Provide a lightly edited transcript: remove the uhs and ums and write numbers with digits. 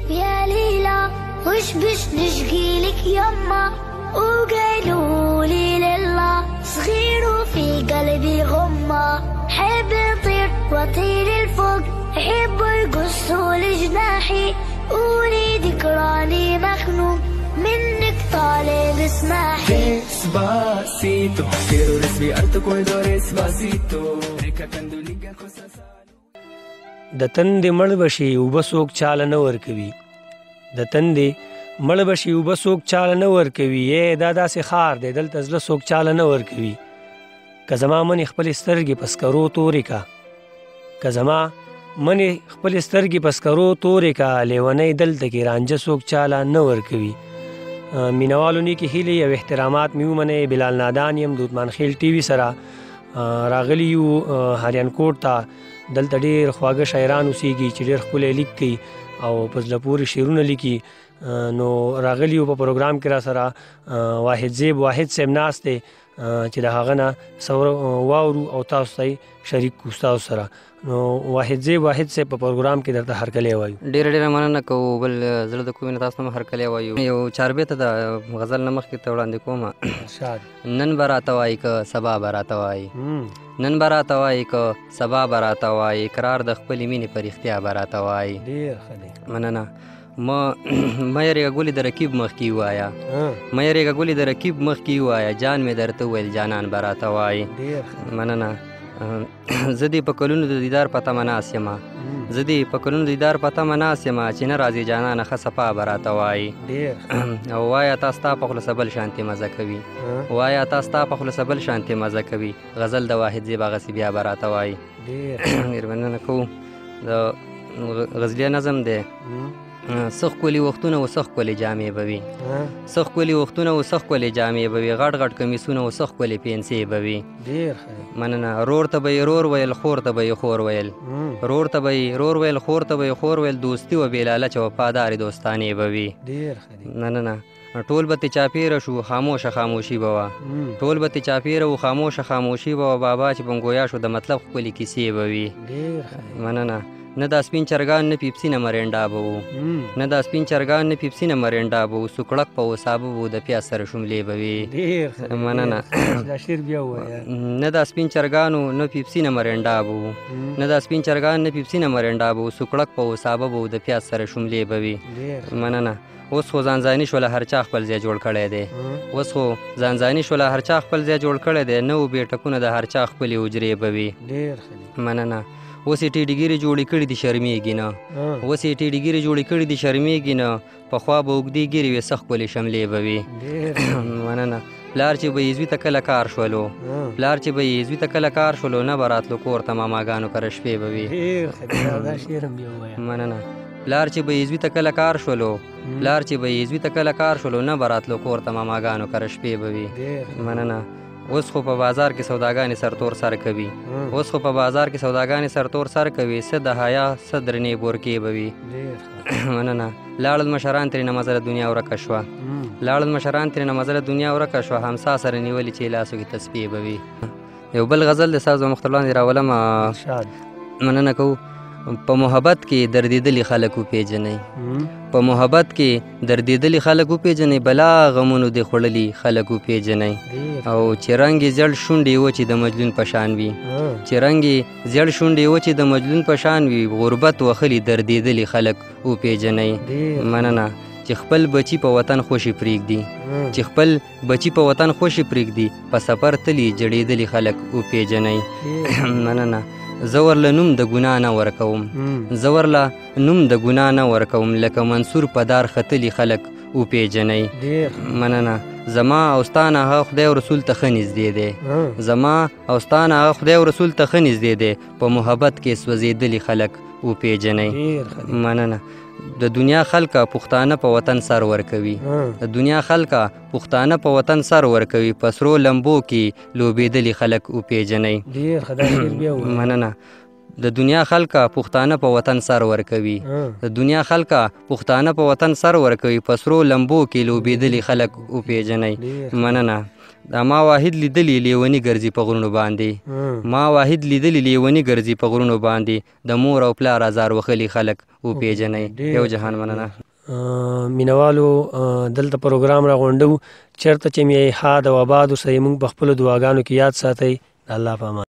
يا ليلى وش بش نشقي لك يما وقالوا لي لله صغير وفي قلبي غمة حب يطير واطير الفوق حب يقصوا لجناحي أريد راني مخنوق منك طالب اسمحي Despacito quiero respirar tu cuello despacito د تندې مړ بشي اوبه څوک چاله نه ورکوي د تندې مړ بشي اوبه څوک چاله نه ورکوي یې دا داسې ښار دی دلته زړه څوک چاله نه ورکوي که زما منې خپلې سترګې په سکرو تورې کا که زما منې خپلې سترګې په سکرو تورې کا لیونی دلته کې رانجه څوک چاله نه ورکوي مینوالو نیکې هیلې او احترامات مې ومنئ بلال نادان یم د عثمان خیل ټي وي سره راغلی یو هریان کوټ ته دلته ډېر خواږه شاعران اوسېږي چې ډېر ښکلی لیک کوي او په زړه پورې شعرونه لیکي نو راغلی یو په پروګرام کې را سره واحد زیب واحد صاحب ناست دی چې د هغه نه څه واورو او تاسو ته شریک کړو ستاسو سره نو واحد زیب واحد صاحب په پروګرام کې درته هرکلی وایو ډېره ډېره مننه کوو بل زړه د کومې نه تاسو ته هم هرکلی وایو یو چاربې ته د غزل نه مخکې ته وړاندې کومه نن به راته وایي که سبا به راته وایي نن به راته وایي که سبا به راته وایي اقرار د خپلې مینې په رښتیا به راته وایي ډېر ښه دی مننه مه یېرېږه ګلې د رقیب مخکې ووایه مه یېرېږه ګلې د رقیب مخکې ووایه جان مې درته وویل جانان به راته وایي مننه زه دې په کلونو د دیدار په تمه ناست یمه زه دې په کلونو د دیدار په تمه ناست یمه چې نه راځې جانانه ښه صفا به راته وایي او وایه تا ستا په خوله سبل شانتې مزه کوي وایه تا ستا په خوله سبل شانتې مزه کوي غزل د واحد زیب هغسې بیا به راته وایي ډېر مننه کوو د غزلیه نظم دی څه ښکلي وختونه و څه ښکلې جامې به وي څه ښکلي وختونه و څه ښکلې جامې به وي غټ غټ کمیسونه و څه ښکلې پینسې به وي مننه رور ته به یې رور ویل خور ته به یې خور ویل رور ته به یې رور ویل خور ته به یې خور ویل دوستي و بې لالچه وفادارې دوستانې به وي مننه ټول به تې چاپېره شو خاموشه خاموشي به وه ټول به تې چاپېره و خاموشه خاموشي به وه بابا چې بنګویا شو د مطلب ښکلې کیسې به وي مننه نه دا سپین چرګان نه پیپسي نه مرینډا به وو نه دا سپین چرګان نه پیپسي نه مرینډا به وو سوکړک په وسابه به وو د پیاز سره شملې به وي مننه نه دا سپین چرګانو نه پیپسي نه مرینډا به وو نه دا سپین چرګان نه پیپسي نه مرینډا به وو سوکړک په وسابه به وو د پیاز سره شملې به وي مننه اوس خو ځانځاني شوله هر چا خپل ځای جوړ کړی دی اوس خو ځانځاني شوله هر چا خپل ځای جوړ کړی دی نو بیټکونه د هر چا خپلې حجرې به وي مننه اوس یې ټیډیګیرې جوړې کړي دي شرمېږي نه اوس یې ټیډیګیرې جوړې کړي دي شرمېږي نه پخوا به اوږدې ګیرې وې څه ښکلې شملې به وي مننه پلار چې به یې زوی ته کله کار شولو پلار چې به یې زوی ته کله کار شولو نه به راتلو کور ته ماماګانو کره شپې به وي مننه پلار چې به یې زوی ته کله کار شولو پلار چې به یې زوی ته کله کار شولو نه به راتلو کور ته ماماګانو کره شپې به وي مننه اوس خو په بازار کې سوداګانې سرتور سر کوي اوس خو په بازار کې سوداګانې سرتور سر کوي څه د حیا څه درنې بورکې به وي مننه لاړل مشران ترېنه مزله دنیا ورکه شوه لاړل مشران ترېنه مزله دنیا ورکه شوه همسا سره نیولې چې لاسو کې تسبیح به وي یو بل غزل د ساز مختار وړاندې راولم مننه کوو په محبت کې دردېدلي خلک وپېژنئ په محبت کې دردېدلي خلک وپېژنئ بلا غمونو دې خوړلي خلک وپېژنئ او چې رنګ یې زیړ شونډې وچې د مجنون په شان وي چې رنګ یې زیړ شونډې وچې د مجنون په شان وي غربت وخلي دردېدلي خلک وپېژنئ مننه چې خپل بچي په وطن خوشي پرېږدي چې خپل بچي په وطن خوشي پرېږدي په سفر تلي جړېدلي خلک وپېژنئ مننه زه ورله نوم د ګناه نه ورکوم زه ورله نوم د ګناه نه ورکوم لکه منصور په دار ختلي خلک وپېژنئ مننه زما او ستا نه هغه خدای او رسول ته ښه نږدې دی زما او ستا نه هغه خدای او رسول ته ښه نږدې دی په محبت کې سوځېدلي خلک وپېژنئ مننه د دنیا خلکه پښتانه په وطن سر ورکوي د دنیا خلکه پښتانه په وطن سر ورکوي په سرو لمبو کې لوبېدلي خلک وپېژنئ مننه د دنیا خلکه پښتانه په وطن سر ورکوي د دنیا خلکه پښتانه په وطن سر ورکوي په سرو لمبو کې لوبېدلي خلک وپېژنئ مننه دا ما واحد لیدلی لیونی ګرځي په غرونو باندې ما واحد لیدلی لیونی ګرځي په غرونو باندې د مور او پلار ازار وخلي خلک وپېژنئ. یو جهان مننه. مینوالو دلته پروګرام را غونډو چېرته چې مې ښاد او آباد اوسئ، موږ په خپلو دعاګانو کې یاد ساتئ. الله په امان.